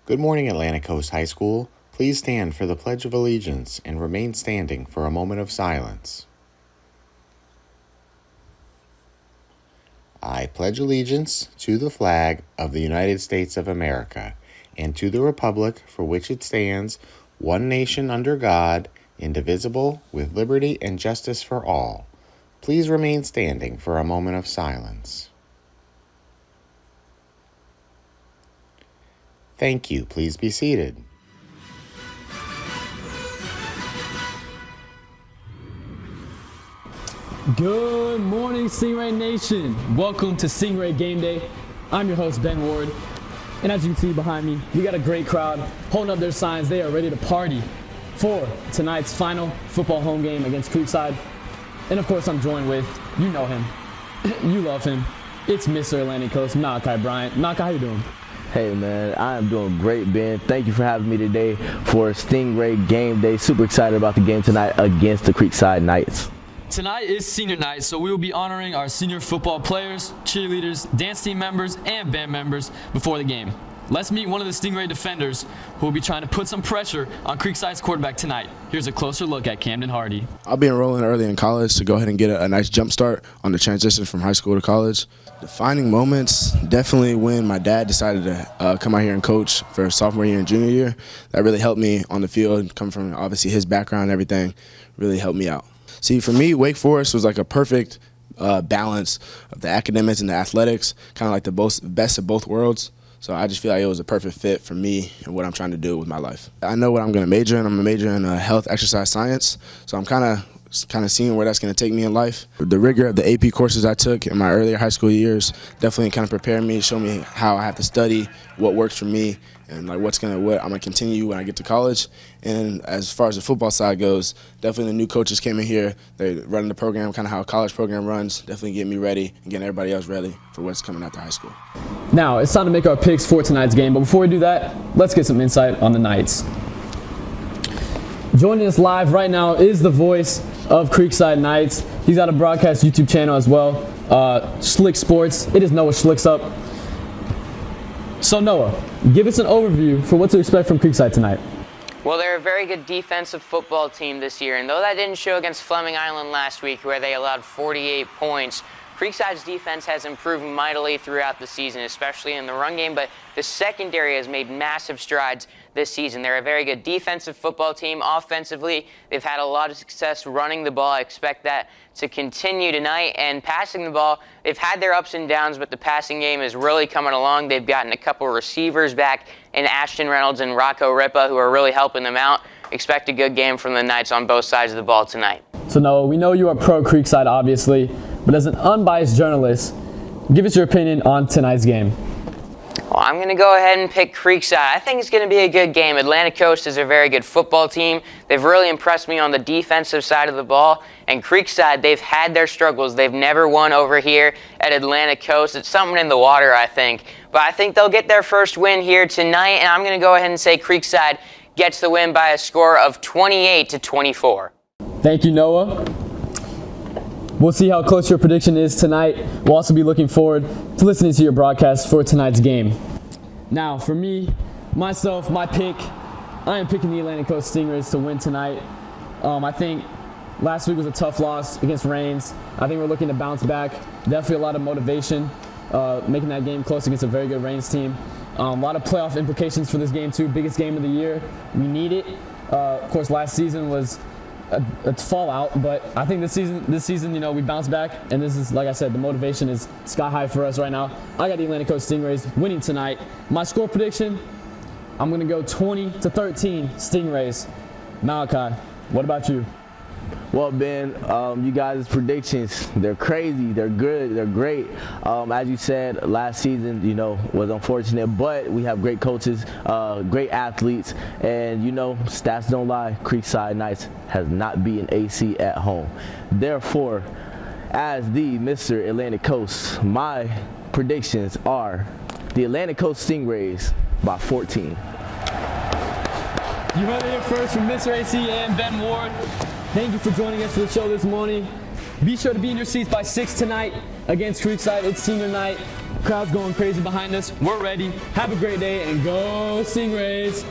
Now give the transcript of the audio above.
Good morning, Atlantic Coast High School. Please stand for the Pledge of Allegiance and remain standing for a moment of silence. I pledge allegiance to the flag of the United States of America and to the republic for which it stands, one nation under God, indivisible, with liberty and justice for all. Please remain standing for a moment of silence. Thank you. Please be seated. Good morning, Stingray Nation. Welcome to Stingray Game Day. I'm your host, Ben Ward. And as you can see behind me, we got a great crowd holding up their signs. They are ready to party for tonight's final football home game against Creekside. And of course, I'm joined with, you know him, you love him. It's Mr. Atlantic Coast, Malachi Bryant. Malachi, how you doing? Hey man, I am doing great, Ben. Thank you for having me today for Stingray Game Day. Super excited about the game tonight against the Creekside Knights. Tonight is senior night, so we will be honoring our senior football players, cheerleaders, dance team members, and band members before the game. Let's meet one of the Stingray defenders who will be trying to put some pressure on Creekside's quarterback tonight. Here's a closer look at Camden Hardy. I'll be enrolling early in college to go ahead and get a nice jump start on the transition from high school to college. Defining moments, definitely when my dad decided to come out here and coach for sophomore year and junior year. That really helped me on the field, coming from obviously his background and everything, really helped me out. See, for me, Wake Forest was like a perfect balance of the academics and the athletics, kind of like the best of both worlds. So I just feel like it was a perfect fit for me and what I'm trying to do with my life. I know what I'm going to major in. I'm going to major in health, exercise, science. So I'm kind of seeing where that's going to take me in life. The rigor of the AP courses I took in my earlier high school years definitely kind of prepared me, showed me how I have to study, what works for me, and like what I'm going to continue when I get to college. And as far as the football side goes, definitely the new coaches came in here. They're running the program, kind of how a college program runs, definitely getting me ready and getting everybody else ready for what's coming after high school. Now, it's time to make our picks for tonight's game, but before we do that, let's get some insight on the Knights. Joining us live right now is the voice of Creekside Knights. He's got a broadcast YouTube channel as well, Schlick Sports. It is Noah Schlicks Up. So Noah, give us an overview for what to expect from Creekside tonight. Well, they're a very good defensive football team this year, and though that didn't show against Fleming Island last week where they allowed 48 points, Creekside's defense has improved mightily throughout the season, especially in the run game, but the secondary has made massive strides this season. They're a very good defensive football team. Offensively, they've had a lot of success running the ball. I expect that to continue tonight. And passing the ball, they've had their ups and downs, but the passing game is really coming along. They've gotten a couple receivers back in Ashton Reynolds and Rocco Ripa who are really helping them out. Expect a good game from the Knights on both sides of the ball tonight. So Noah, we know you are pro Creekside, obviously, but as an unbiased journalist, give us your opinion on tonight's game. Well, I'm going to go ahead and pick Creekside. I think it's going to be a good game. Atlantic Coast is a very good football team. They've really impressed me on the defensive side of the ball. And Creekside, they've had their struggles. They've never won over here at Atlantic Coast. It's something in the water, I think. But I think they'll get their first win here tonight. And I'm going to go ahead and say Creekside gets the win by a score of 28-24. Thank you, Noah. We'll see how close your prediction is tonight. We'll also be looking forward to listening to your broadcast for tonight's game. Now, for me, myself, my pick, I am picking the Atlantic Coast Stingrays to win tonight. I think last week was a tough loss against Rains. I think we're looking to bounce back. Definitely a lot of motivation, making that game close against a very good Rains team. A lot of playoff implications for this game too. Biggest game of the year. We need it. Of course, last season was a fallout, but I think this season, we bounce back, and this is, like I said, the motivation is sky high for us right now. I got the Atlantic Coast Stingrays winning tonight. My score prediction, I'm going to go 20-13 Stingrays. Malachi, what about you? Well, Ben, you guys' predictions, they're crazy, they're good, they're great. As you said, last season, was unfortunate, but we have great coaches, great athletes, and, stats don't lie. Creekside Knights has not beaten AC at home. Therefore, as the Mr. Atlantic Coast, my predictions are the Atlantic Coast Stingrays by 14. You heard it here first from Mr. AC and Ben Ward. Thank you for joining us for the show this morning. Be sure to be in your seats by 6 tonight against Creekside. It's senior night. Crowd's going crazy behind us. We're ready. Have a great day and go Stingrays!